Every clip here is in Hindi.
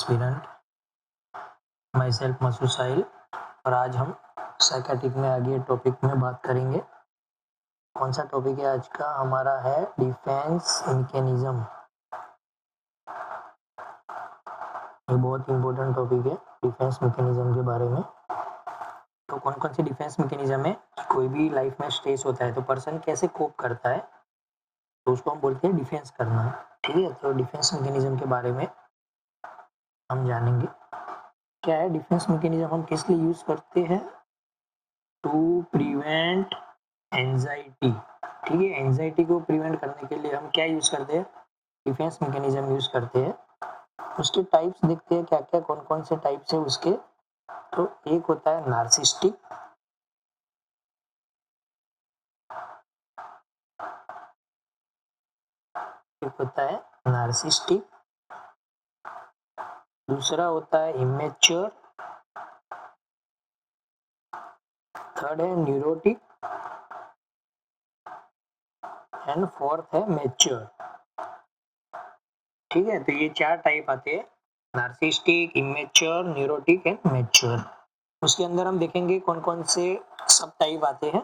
एस्पिरेंट, माई सेल्फ मसूद साहिल। और आज हम साइकेट्रिक में आगे टॉपिक में बात करेंगे। कौन सा टॉपिक है आज का हमारा? है डिफेंस मैकेनिज्म। ये बहुत इंपॉर्टेंट टॉपिक है डिफेंस मैकेनिज्म के बारे में। तो कौन कौन सी डिफेंस मैकेनिज्म है? कोई भी लाइफ में स्ट्रेस होता है तो पर्सन कैसे कोप करता है, तो उसको हम बोलते हैं डिफेंस करना। ठीक है, तो डिफेंस मैकेनिज्म के बारे में हम जानेंगे। क्या है डिफेंस मैकेनिज्म, हम किस लिए यूज करते हैं? To prevent anxiety. ठीक है, एंजाइटी को प्रिवेंट करने के लिए हम क्या यूज करते हैं? डिफेंस मैकेनिज्म यूज करते हैं। उसके टाइप्स देखते हैं क्या क्या, कौन कौन से टाइप्स है उसके। तो एक होता है नार्सिस्टिक, एक होता है नार्सिस्टिक, दूसरा होता है इमेच्योर, थर्ड है न्यूरोटिक एंड फोर्थ है मैच्योर। ठीक है, तो ये चार टाइप आते हैं, narcissistic, immature, neurotic and mature. उसके अंदर हम देखेंगे कौन कौन से सब टाइप आते हैं।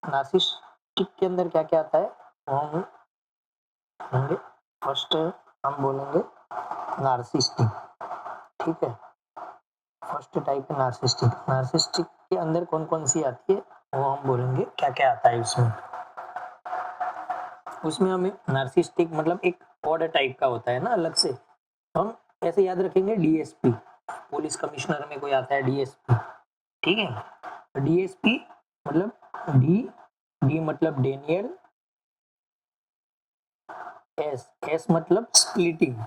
नार्सिस्टिक के अंदर क्या क्या आता है वो हम होंगे। फर्स्ट हम बोलेंगे नार्सिस्टिक। ठीक है, फर्स्ट टाइप है नार्सिस्टिक। नार्सिस्टिक के अंदर कौन कौन सी आती है वो हम बोलेंगे, क्या क्या आता है उसमें। उसमें हमें नार्सिस्टिक मतलब एक ऑड टाइप का होता है ना, अलग से। हम ऐसे याद रखेंगे डीएसपी, पुलिस कमिश्नर में कोई आता है डीएसपी। ठीक है, तो डीएसपी मतलब डी मतलब डेनियल, एस मतलब स्प्लिटिंग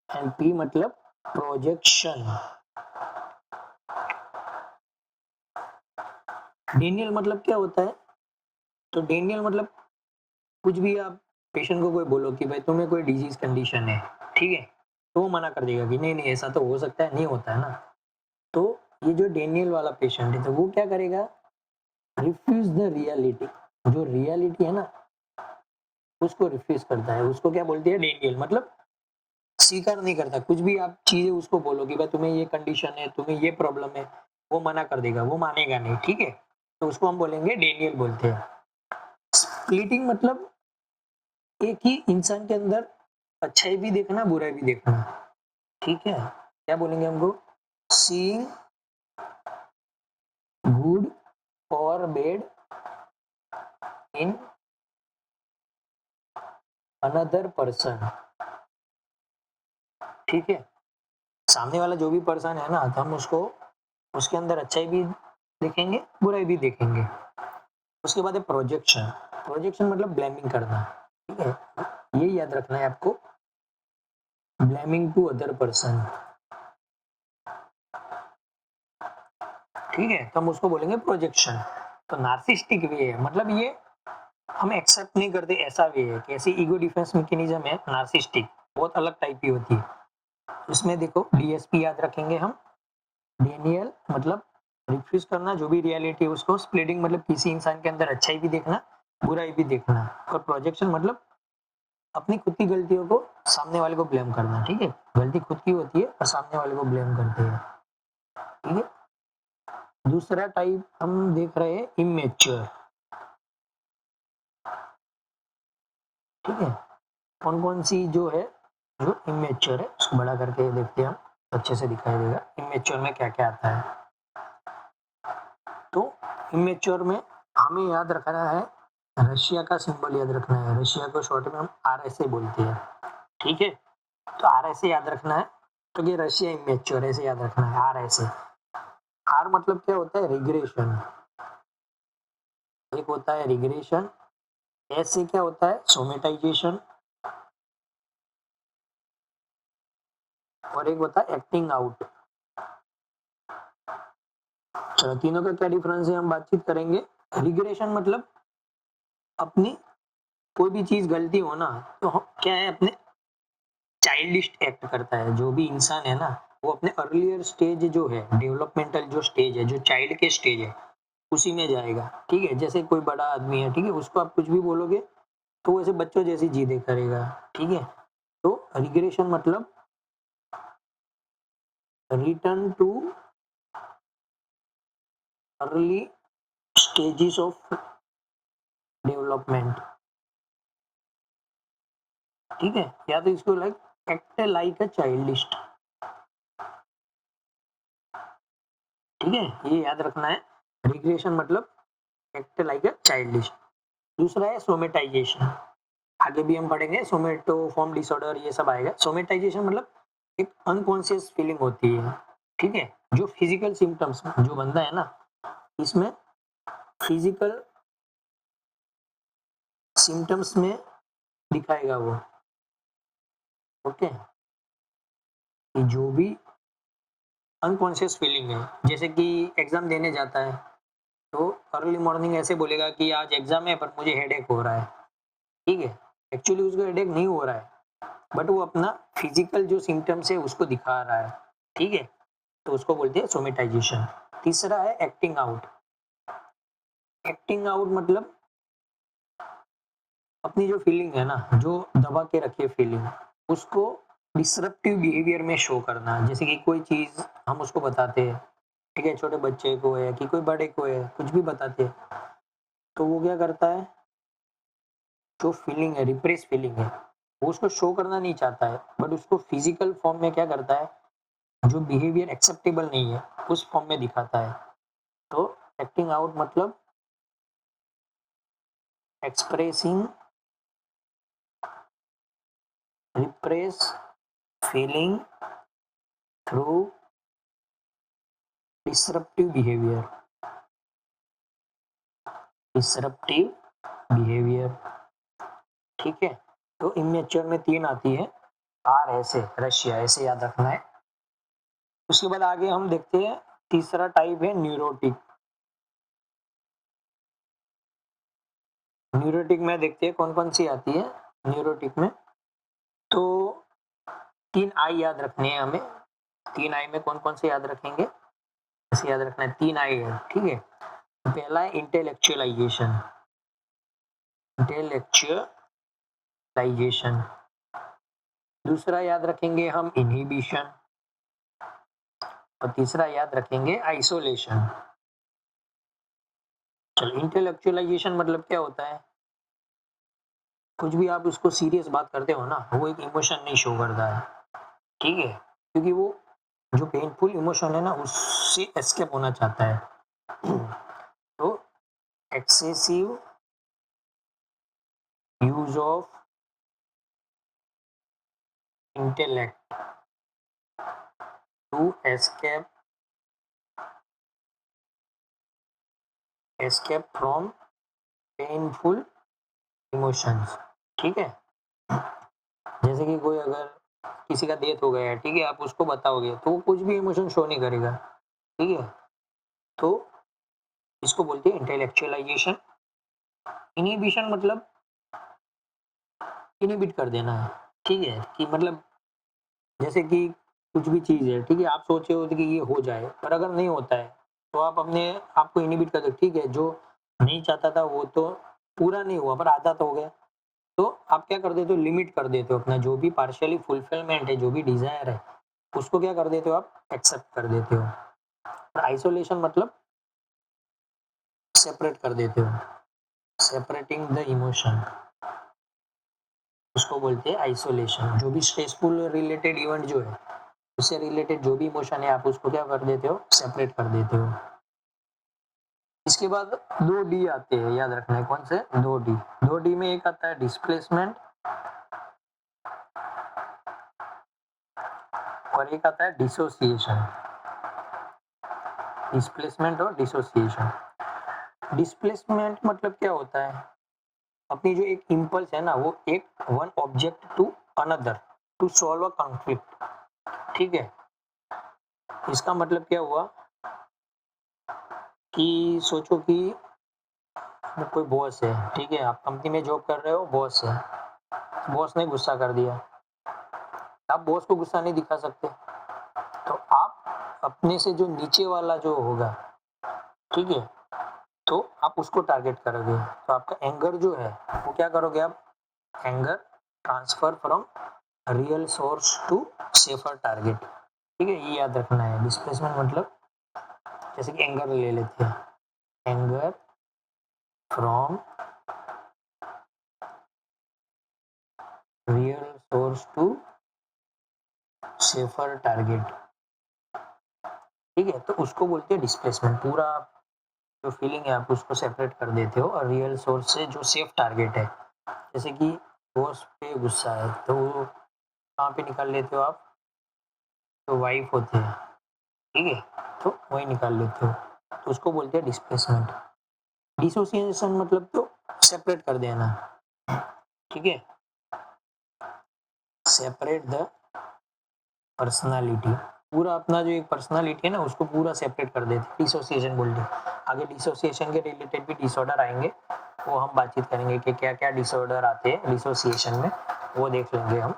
एंड पी मतलब प्रोजेक्शन। डेनियल मतलब क्या होता है? तो डेनियल मतलब कुछ भी आप पेशेंट को कोई बोलो कि भाई तुम्हें कोई डिजीज कंडीशन है, ठीक है, तो वो मना कर देगा कि नहीं नहीं ऐसा तो हो सकता है, नहीं होता है ना। तो ये जो डेनियल वाला पेशेंट है तो वो क्या करेगा? Refuse the reality. जो रियलिटी है ना उसको रिफ्यूज करता है, उसको क्या बोलते हैं? डेनियल मतलब स्वीकार नहीं करता। कुछ भी आप चीजें उसको बोलो कि भाई तुम्हें ये कंडीशन है, तुम्हें ये प्रॉब्लम है, वो मना कर देगा, वो मानेगा नहीं। ठीक है, तो उसको हम बोलेंगे डेनियल बोलते हैं। स्प्लिटिंग मतलब एक ही इंसान के अंदर अच्छाई भी देखना, बुराई भी देखना। ठीक है, क्या बोलेंगे हमको? सीइंग गुड और बैड इन अनदर पर्सन। ठीक है, सामने वाला जो भी पर्सन है ना, तो हम उसको उसके अंदर अच्छाई भी देखेंगे, बुराई भी देखेंगे। उसके बाद है प्रोजेक्शन। प्रोजेक्शन मतलब ब्लेमिंग करना। ठीक है, ये याद रखना है आपको, ब्लेमिंग टू अदर पर्सन। ठीक है, तो हम उसको बोलेंगे प्रोजेक्शन। तो नार्सिस्टिक वे है मतलब ये हम एक्सेप्ट नहीं करते, ऐसा वे है। कैसी ईगो डिफेंस मैकेनिज्म है नार्सिस्टिक, बहुत अलग टाइप की होती है। इसमें देखो डीएसपी याद रखेंगे हम। डेनियल मतलब रिफ्यूज करना जो भी रियलिटी है उसको। स्प्लिटिंग मतलब किसी इंसान के अंदर अच्छाई भी देखना, बुराई भी देखना। और प्रोजेक्शन मतलब अपनी खुद की गलतियों को सामने वाले को ब्लेम करना। ठीक है, गलती खुद की होती है और सामने वाले को ब्लेम करते हैं। ठीक है, दूसरा टाइप हम देख रहे हैं इमेच्योर। ठीक है, कौन कौन सी जो है जो इमेच्योर है उसको बड़ा करके देखते हैं हम, अच्छे से दिखाई देगा इमेच्योर में क्या क्या आता है। तो इमेच्योर में हमें याद रखना है रशिया का सिंबल याद रखना है। रशिया को शॉर्ट में हम आरएसए बोलते हैं। ठीक है, तो आरएसए याद रखना है। तो ये रशिया इमेच्योर ऐसे याद रखना है, आरएसए। आर मतलब क्या होता है? रिग्रेशन। एक होता है रिग्रेशन। एस से क्या होता है? सोमेटाइजेशन। और एक होता है एक्टिंग आउट। चलो तीनों का क्या डिफरेंस है हम बातचीत करेंगे। रिग्रेशन मतलब अपनी कोई भी चीज गलती हो ना, तो क्या है, अपने चाइल्डिश एक्ट करता है। जो भी इंसान है ना वो अपने अर्लियर स्टेज जो है, डेवलपमेंटल जो स्टेज है, जो चाइल्ड के स्टेज है उसी में जाएगा। ठीक है, जैसे कोई बड़ा आदमी है, ठीक है, उसको आप कुछ भी बोलोगे तो वो ऐसे बच्चों जैसी जिदे करेगा। ठीक है, तो रिग्रेशन मतलब return too early stages of development, ठीक है, या तो इसको लाइक एक्ट लाइक अ चाइल्डिश, ठीक है, ये याद रखना है। रिग्रेशन मतलब एक्ट लाइक अ चाइल्डिश। दूसरा है सोमेटाइजेशन, आगे भी हम पढ़ेंगे, सोमेटोफॉर्म डिसऑर्डर ये सब आएगा। सोमेटाइजेशन मतलब एक अनकॉन्शियस फीलिंग होती है, ठीक है, जो फिजिकल सिम्टम्स जो बंदा है ना, इसमें फिजिकल सिम्टम्स में दिखाएगा वो, ओके, कि जो भी अनकॉन्शियस फीलिंग है, जैसे कि एग्जाम देने जाता है तो अर्ली मॉर्निंग ऐसे बोलेगा कि आज एग्जाम है पर मुझे हेडेक हो रहा है, ठीक है, एक्चुअली उसको हेडेक नहीं हो रहा है, बट वो अपना फिजिकल जो सिम्टम्स है उसको दिखा रहा है, ठीक है, तो उसको बोलते हैं सोमेटाइजेशन। तीसरा है एक्टिंग आउट। एक्टिंग आउट मतलब अपनी जो फीलिंग है ना, जो दबा के रखी है फीलिंग, उसको डिसरप्टिव बिहेवियर में शो करना। जैसे कि कोई चीज हम उसको बताते हैं, ठीक है, छोटे बच्चे को है कि कोई बड़े को है, कुछ भी बताते हैं, तो वो क्या करता है, जो फीलिंग है, रिप्रेस फीलिंग है, वो उसको शो करना नहीं चाहता है, बट उसको फिजिकल फॉर्म में क्या करता है, जो बिहेवियर एक्सेप्टेबल नहीं है उस फॉर्म में दिखाता है। तो एक्टिंग आउट मतलब expressing repress feeling through disruptive behaviour, disruptive behaviour, ठीक है। तो इमेच्योर में 3 आती है, आर ऐसे, रशिया ऐसे याद रखना है। उसके बाद आगे हम देखते हैं, तीसरा टाइप है न्यूरोटिक। न्यूरोटिक में देखते हैं कौन कौन सी आती है न्यूरोटिक में। तो 3 आई याद रखने हैं हमें। 3 आई में कौन कौन से याद रखेंगे, ऐसे याद रखना है, 3 आई है, ठीक है। पहला है इंटेलेक्चुअलाइजेशन, इंटेलेक्चुअलाइजेशन। दूसरा याद रखेंगे हम इनहिबिशन, और तीसरा याद रखेंगे आइसोलेशन। चलो, इंटेलेक्चुअलाइजेशन मतलब क्या होता है, कुछ भी आप उसको सीरियस बात करते हो ना, वो एक इमोशन नहीं शो करता है, ठीक है, क्योंकि वो जो पेनफुल इमोशन है ना उससे एस्केप होना चाहता है। तो excessive use of intellect to escape from painful emotions, ठीक है। जैसे कि कोई अगर किसी का डेथ हो गया है, ठीक है, आप उसको बताओगे तो वो कुछ भी इमोशन शो नहीं करेगा, ठीक है। तो इसको बोलते हैं इंटेलेक्चुअलाइजेशन। इनहिबिशन मतलब इनहिबिट कर देना है, ठीक है, कि मतलब जैसे कि कुछ भी चीज़ है, ठीक है, आप सोचे हो कि ये हो जाए, पर अगर नहीं होता है, तो आप अपने आप को इनहिबिट कर दो, ठीक है, जो नहीं चाहता था वो तो पूरा नहीं हुआ, पर आधा तो हो गया। तो आप क्या कर देते हो, लिमिट कर देते हो अपना जो भी पार्शियली फुलफिलमेंट है, जो भी डिज़ायर है, उसको क्या कर देते हो, आप एक्सेप्ट कर देते हो। और आइसोलेशन मतलब सेपरेट कर देते हो, सेपरेटिंग द इमोशन, उसको बोलते हैं आइसोलेशन। जो भी स्ट्रेसफुल रिलेटेड इवेंट जो है, उससे रिलेटेड जो भी इमोशन है, आप उसको क्या कर देते हो, सेपरेट कर देते हो। इसके बाद 2 डी आते हैं, याद रखना है कौन से, 2 डी। 2 डी में एक आता है डिस्प्लेसमेंट और एक आता है डिसोसिएशन। डिस्प्लेसमेंट और डिसोसिएशन। डिस्प्लेसमेंट मतलब क्या होता है, अपनी जो एक इम्पल्स है ना, वो एक one object to another to solve a conflict, ठीक है। इसका मतलब क्या हुआ कि सोचो कि कोई बॉस है, ठीक है, आप कंपनी में जॉब कर रहे हो, बॉस है, बॉस ने गुस्सा कर दिया, आप बॉस को गुस्सा नहीं दिखा सकते, तो आप अपने से जो नीचे वाला जो होगा, ठीक है, तो आप उसको टारगेट करोगे, तो आपका एंगर जो है वो क्या करोगे आप, anger transfer from real source to safer target, ठीक है, ये याद रखना है। डिस्प्लेसमेंट मतलब जैसे कि एंगर ले लेते हैं, anger from real source to safer target, ठीक है, तो उसको बोलते हैं डिस्प्लेसमेंट। पूरा जो फीलिंग है आप उसको सेपरेट कर देते हो और रियल सोर्स से जो सेफ टारगेट है, जैसे कि बॉस पे गुस्सा है तो वो कहाँ पे निकाल लेते हो आप, तो वाइफ होते हैं, ठीक है, तो वही निकाल लेते हो, तो उसको बोलते हैं डिस्प्लेसमेंट। डिसोसिएशन मतलब तो सेपरेट कर देना, ठीक है, सेपरेट द पर्सनालिटी, पूरा अपना जो एक पर्सनालिटी है ना उसको पूरा सेपरेट कर देते, डिसोसिएशन बोलते हैं। आगे डिसोसिएशन के रिलेटेड भी डिसऑर्डर आएंगे, वो हम बातचीत करेंगे कि क्या क्या डिसऑर्डर आते हैं डिसोसिएशन में, वो देख लेंगे हम।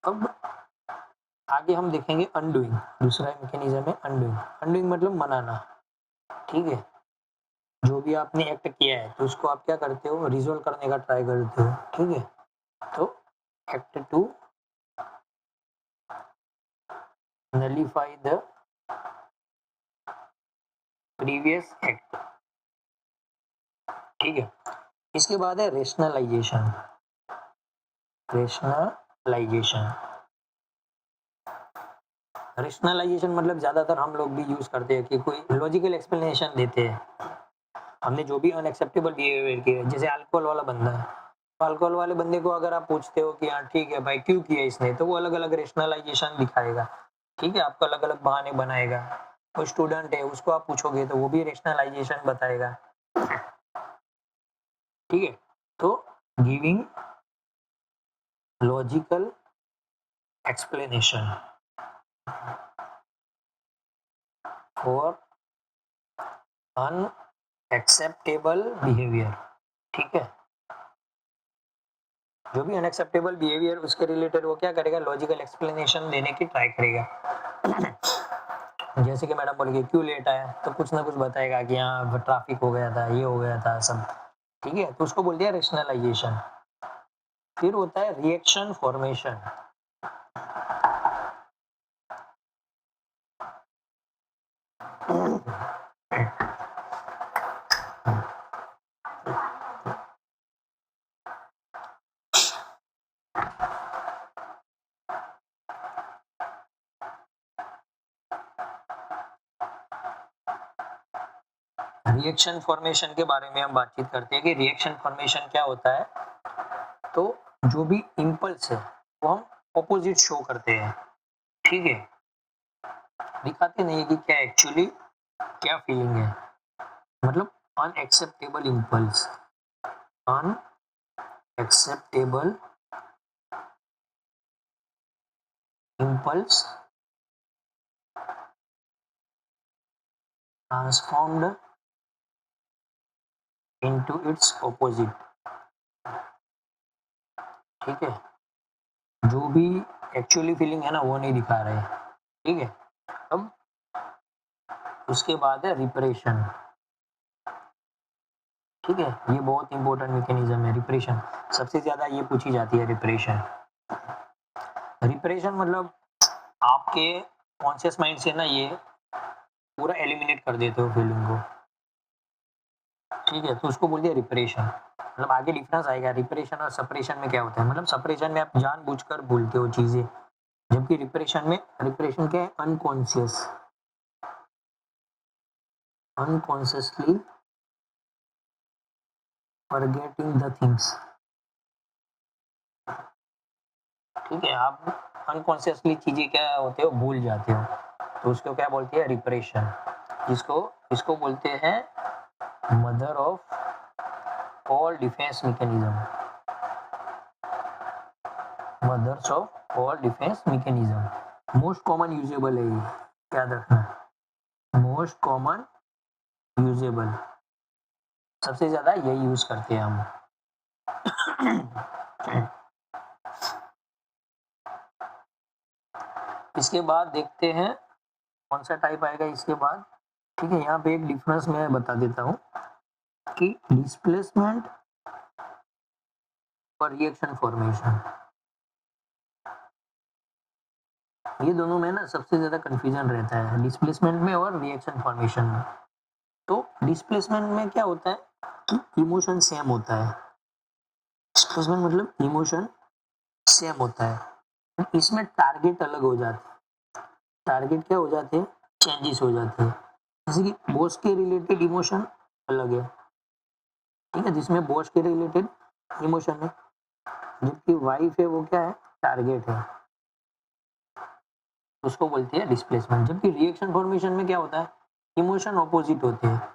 अब आगे हम देखेंगे अनडूइंग, दूसरा मैकेनिज्म है अनडूइंग। अनडूइंग मतलब मनाना, ठीक है, जो भी आपने एक्ट किया है तो उसको आप क्या करते हो, रिजोल्व करने का ट्राई करते हो, ठीक है, तो act to nullify the previous act, ठीक है। इसके बाद है रेशनलाइजेशन। रेशनलाइजेशन, रेशनलाइजेशन मतलब ज्यादातर हम लोग भी यूज करते हैं कि कोई लॉजिकल एक्सप्लेनेशन देते हैं, हमने जो भी अनएक्सेप्टेबल बिहेवियर किया है, जैसे अल्कोहल वाला बंदा है, तो अल्कोहल वाले बंदे को अगर आप पूछते हो कि हाँ ठीक है भाई क्यों किया इसने, तो वो अलग अलग रेशनलाइजेशन दिखाएगा, ठीक है, आपको अलग अलग बहाने बनाएगा। कोई स्टूडेंट है उसको आप पूछोगे तो वो भी रेशनलाइजेशन बताएगा, ठीक है, तो giving logical explanation for unacceptable behaviour, ठीक है, जो भी अनएक्सेप्टेबल बिहेवियर उसके रिलेटेड वो क्या करेगा, लॉजिकल एक्सप्लेनेशन देने की ट्राई करेगा। जैसे कि मैडम बोलेगी क्यों लेट आया, तो कुछ ना कुछ बताएगा कि हाँ ट्रैफिक हो गया था, ये हो गया था सब, ठीक है, तो उसको बोलते हैं रेशनलाइजेशन। फिर होता है रिएक्शन फॉर्मेशन। रिएक्शन फॉर्मेशन के बारे में हम बातचीत करते हैं कि रिएक्शन फॉर्मेशन क्या होता है, तो जो भी इम्पल्स है वो हम ऑपोजिट शो करते हैं, ठीक है, दिखाते नहीं है कि क्या एक्चुअली क्या फीलिंग है, मतलब unacceptable impulse, unacceptable impulse transformed into its opposite, ठीक है, जो भी एक्चुअली फीलिंग है ना वो नहीं दिखा रहे, ठीक है। अब उसके बाद है रिप्रेशन, ठीक है, ये बहुत इंपॉर्टेंट मैकेनिज्म है रिप्रेशन, सबसे ज्यादा ये पूछी जाती है रिप्रेशन। रिप्रेशन मतलब आपके कॉन्शियस माइंड से ना ये पूरा एलिमिनेट कर देते हो फीलिंग को, ठीक है, तो उसको बोलते हैं रिप्रेशन। मतलब आगे डिफरेंस आएगा रिप्रेशन और सप्रेशन में क्या होता है, मतलब सप्रेशन में आप जानबूझकर भूलते हो चीजें, जबकि रिप्रेशन में, रिप्रेशन क्या है, unconscious, unconsciously forgetting the things, ठीक है, आप अनकॉन्शियसली चीजें क्या होते हो भूल जाते हो, तो उसको क्या बोलते हैं रिप्रेशन, जिसको इसको बोलते हैं mother of all defence mechanism, mothers of all defence mechanism. Most common usable है ये, याद रखना, मोस्ट कॉमन यूजेबल, सबसे ज्यादा यही यूज करते हैं हम। इसके बाद देखते हैं कौन सा टाइप आएगा इसके बाद, ठीक है, यहाँ पे एक डिफरेंस मैं बता देता हूँ कि डिस्प्लेसमेंट और रिएक्शन फॉर्मेशन। ये दोनों में ना सबसे ज्यादा कंफ्यूजन रहता है, डिस्प्लेसमेंट में और रिएक्शन फॉर्मेशन में। तो डिस्प्लेसमेंट में क्या होता है कि इमोशन सेम होता है, डिस्प्लेसमेंट मतलब इमोशन सेम होता है, इसमें टारगेट अलग हो जाते हैं। टारगेट क्या हो जाते हैं, चेंजेस हो जाते हैं। जैसे कि बॉस के रिलेटेड इमोशन अलग है, ठीक है, जिसमें बॉस के रिलेटेड इमोशन है, जबकि वाइफ है वो क्या है, टारगेट है, उसको बोलती है डिस्प्लेसमेंट। जबकि रिएक्शन फॉर्मेशन में क्या होता है, इमोशन ऑपोजिट होते हैं,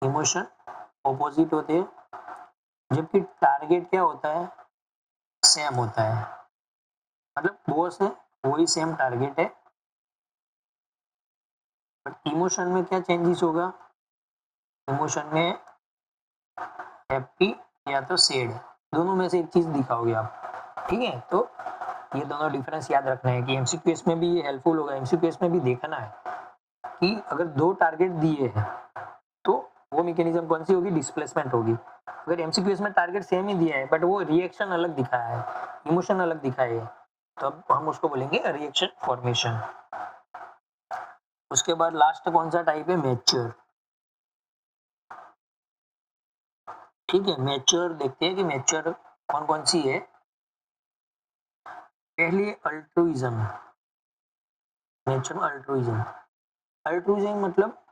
इमोशन ऑपोजिट होते हैं, जबकि टारगेट क्या होता है, सेम होता है। मतलब बॉस है वही सेम टारगेट है, बट इमोशन में क्या चेंजेस होगा, इमोशन में हैप्पी या तो सैड, दोनों में से एक चीज दिखाओगे आप, ठीक है। तो ये दोनों डिफरेंस याद रखना है कि एमसीक्यूएस में भी ये हेल्पफुल होगा। एमसीक्यूएस में भी देखना है कि अगर दो टारगेट दिए हैं तो वो मैकेनिज्म कौन सी होगी, डिस्प्लेसमेंट होगी। अगर एमसीक्यूएस में टारगेट सेम ही दिया है बट वो रिएक्शन अलग दिखाया है, इमोशन अलग दिखाए है, तो अब हम उसको बोलेंगे रिएक्शन फॉर्मेशन। उसके बाद लास्ट कौन सा टाइप है, मैच्योर। ठीक है, मैच्योर देखते हैं कि मैच्योर कौन कौन सी है। पहली अल्ट्रुइज्म, मैच्योर अल्ट्रुइज्म। अल्ट्रुइज्म मतलब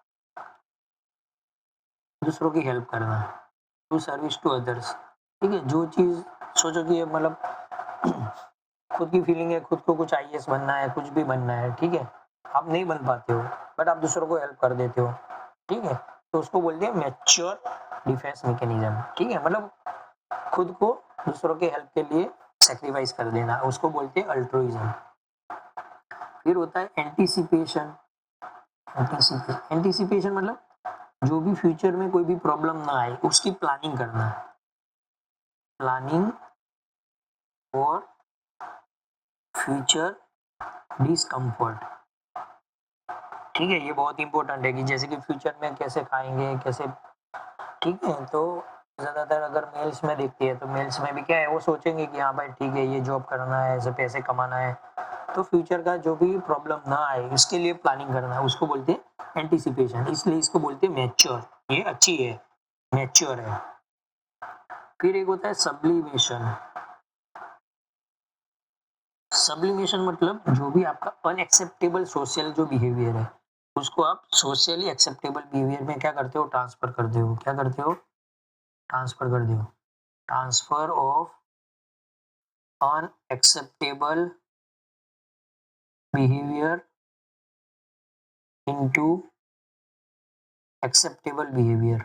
दूसरों की हेल्प करना, टू सर्विस टू अदर्स। ठीक है, जो चीज सोचो कि मतलब खुद की फीलिंग है, खुद को कुछ आईएएस बनना है, कुछ भी बनना है, ठीक है, आप नहीं बन पाते हो बट आप दूसरों को हेल्प कर देते हो, ठीक है, तो उसको बोलते हैं मैच्योर डिफेंस मैकेनिज्म। ठीक है, मतलब खुद को दूसरों के हेल्प के लिए सेक्रीफाइस कर देना, उसको बोलते हैं अल्ट्रुइज्म। फिर होता है एंटीसिपेशन। एंटीसिपेशन मतलब जो भी फ्यूचर में कोई भी प्रॉब्लम ना आए उसकी प्लानिंग करना, प्लानिंग फॉर फ्यूचर डिस्कम्फर्ट। ठीक है, ये बहुत इंपॉर्टेंट है कि जैसे कि फ्यूचर में कैसे खाएंगे, कैसे, ठीक है। तो ज्यादातर अगर मेल्स में देखती है तो मेल्स में भी क्या है, वो सोचेंगे कि हाँ भाई ठीक है ये जॉब करना है, ऐसे पैसे कमाना है, तो फ्यूचर का जो भी प्रॉब्लम ना आए इसके लिए प्लानिंग करना है, उसको बोलते हैं एंटीसिपेशन। इसलिए इसको बोलते हैं मैच्योर, ये अच्छी है, मैच्योर है। फिर एक होता है सब्लिमेशन। सब्लिमेशन मतलब जो भी आपका अनएक्सेप्टेबल सोशल जो बिहेवियर है उसको आप सोशली एक्सेप्टेबल बिहेवियर में क्या करते हो, ट्रांसफर करते हो। क्या करते हो, ट्रांसफर कर दो, transfer of unacceptable behaviour into acceptable behaviour.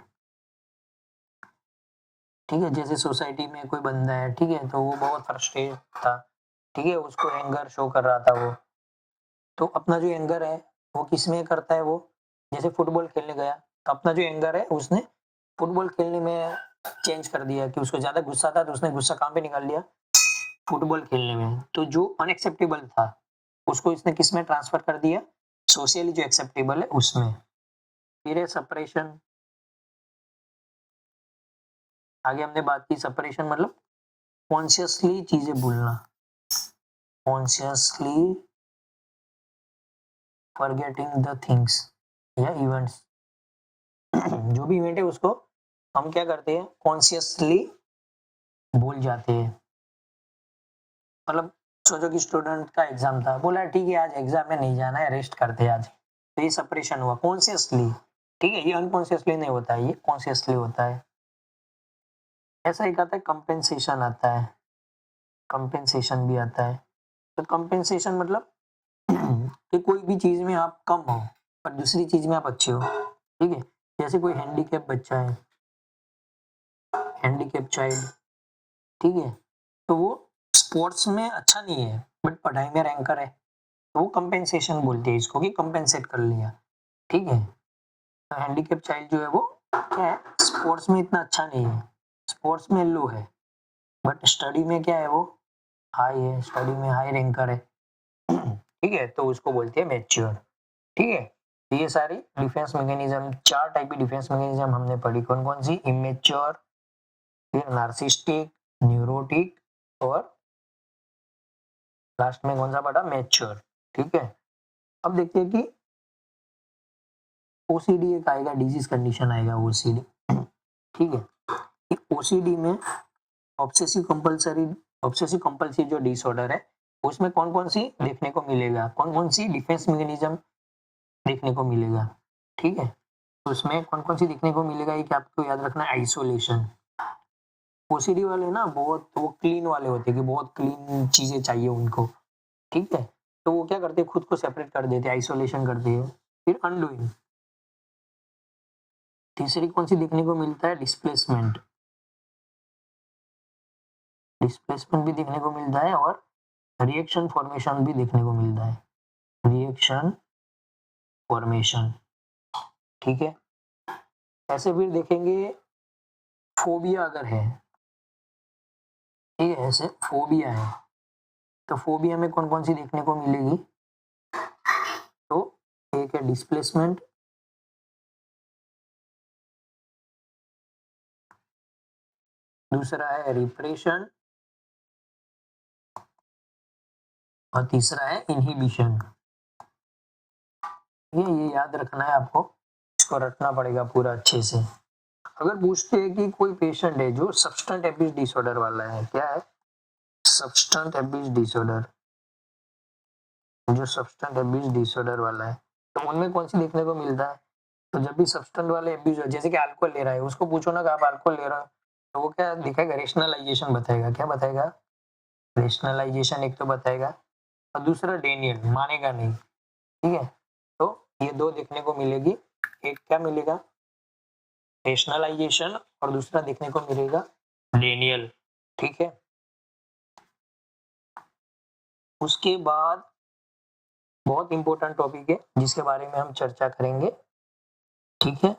ठीक है, जैसे सोसाइटी में कोई बंदा है, ठीक है, तो वो बहुत फ्रस्ट्रेट था, ठीक है, उसको एंगर शो कर रहा था वो, तो अपना जो एंगर है वो किस में करता है, वो जैसे फुटबॉल खेलने गया तो अपना जो एंगर है उसने फुटबॉल खेलने में चेंज कर दिया, कि उसको ज्यादा गुस्सा था तो उसने गुस्सा कहाँ पे निकाल लिया, फुटबॉल खेलने में। तो जो अनएक्सेप्टेबल था उसको इसने किस में ट्रांसफर कर दिया, सोशली जो एक्सेप्टेबल है उसमें। फिर है सेपरेशन। आगे हमने बात की सेपरेशन मतलब कॉन्शियसली चीजें भूलना, कॉन्शियसली फॉरगेटिंग द थिंग्स या इवेंट्स। जो भी इवेंट है उसको हम क्या करते हैं, कॉन्शियसली भूल जाते हैं। मतलब सोचो कि स्टूडेंट का एग्जाम था, बोला ठीक है आज एग्जाम में नहीं जाना है, रेस्ट करते हैं आज, तो ये सेपरेशन हुआ कॉन्शियसली। ठीक है, ये अनकॉन्शियसली नहीं होता है, ये कॉन्शियसली होता है। ऐसा एक आता है कंपेंसेशन आता है, कंपेंसेशन भी आता है। तो कंपेंसेशन मतलब कि कोई भी चीज में आप कम हो पर दूसरी चीज में आप अच्छे हो, ठीक है। जैसे कोई हैंडीकैप बच्चा है, हैंडीकैप चाइल्ड, ठीक है, तो वो स्पोर्ट्स में अच्छा नहीं है बट पढ़ाई में रैंकर है, तो वो कंपेंसेशन बोलते हैं इसको, कि कंपेंसेट कर लिया, ठीक है। तो हैंडीकैप चाइल्ड जो है वो क्या है, स्पोर्ट्स में इतना अच्छा नहीं है, स्पोर्ट्स में लो है बट स्टडी में क्या है, वो हाई है, स्टडी में हाई रैंकर है, ठीक है, तो उसको बोलते हैं मैच्योर। ठीक है, तो ये सारी डिफेंस मैकेनिज्म, चार टाइप की डिफेंस मैकेनिज्म हमने पढ़ी, कौन कौन सी, इमेच्योर, फिर नार्सिस्टिक, न्यूरोटिक और लास्ट में कौन सा पड़ा, मैच्योर। ठीक है, अब देखते हैं कि ओसीडी एक आएगा, डिजीज कंडीशन आएगा ओसीडी। ठीक है, ओसीडी में ऑब्सेसिव कंपल्सिव जो डिसऑर्डर है उसमें कौन कौन सी देखने को मिलेगा, कौन कौन सी डिफेंस मैकेनिज्म देखने को मिलेगा। ठीक है, तो उसमें कौन कौन सी देखने को मिलेगा ये क्या आपको याद रखना है। आइसोलेशन, ओसीडी वाले ना बहुत वो क्लीन वाले होते हैं कि बहुत क्लीन चीजें चाहिए उनको। ठीक है, तो वो क्या करते हैं, खुद को सेपरेट कर देते हैं, आइसोलेशन करते हैं। फिर अनडूइंग, तीसरी कौन सी देखने को मिलता है, डिस्प्लेसमेंट, डिस्प्लेसमेंट भी देखने को मिलता है और रिएक्शन फॉर्मेशन भी देखने को मिलता है, रिएक्शन फॉर्मेशन। ठीक है, ऐसे फिर देखेंगे फोबिया अगर है, ठीक है, ऐसे फोबिया है तो फोबिया में कौन कौन सी देखने को मिलेगी, तो एक है डिस्प्लेसमेंट, दूसरा है रिप्रेशन और तीसरा है इनहिबिशन। ये याद रखना है आपको, इसको रटना पड़ेगा पूरा अच्छे से। अगर पूछते हैं कि कोई पेशेंट है जो सब्सटेंस एब्यूज डिसऑर्डर वाला है, क्या है, सब्सटेंस एब्यूज डिसऑर्डर, जो सब्सटेंस एब्यूज डिसऑर्डर वाला है तो उनमें कौन सी देखने को मिलता है। तो जब भी सब्सटेंस वाले एब्यूज हो, जैसे कि अल्कोहल ले रहा है, उसको पूछो ना कि आप अल्कोहल ले रहे हो, तो वो क्या दिखाएगा, रेशनलाइजेशन बताएगा। क्या बताएगा, रेशनलाइजेशन एक तो बताएगा और दूसरा डेनियल, मानेगा नहीं। ठीक है, तो ये दो देखने को मिलेगी, एक क्या मिलेगा, रेशनलाइजेशन और दूसरा देखने को मिलेगा डेनियल। ठीक है, उसके बाद बहुत इंपॉर्टेंट टॉपिक है जिसके बारे में हम चर्चा करेंगे। ठीक है,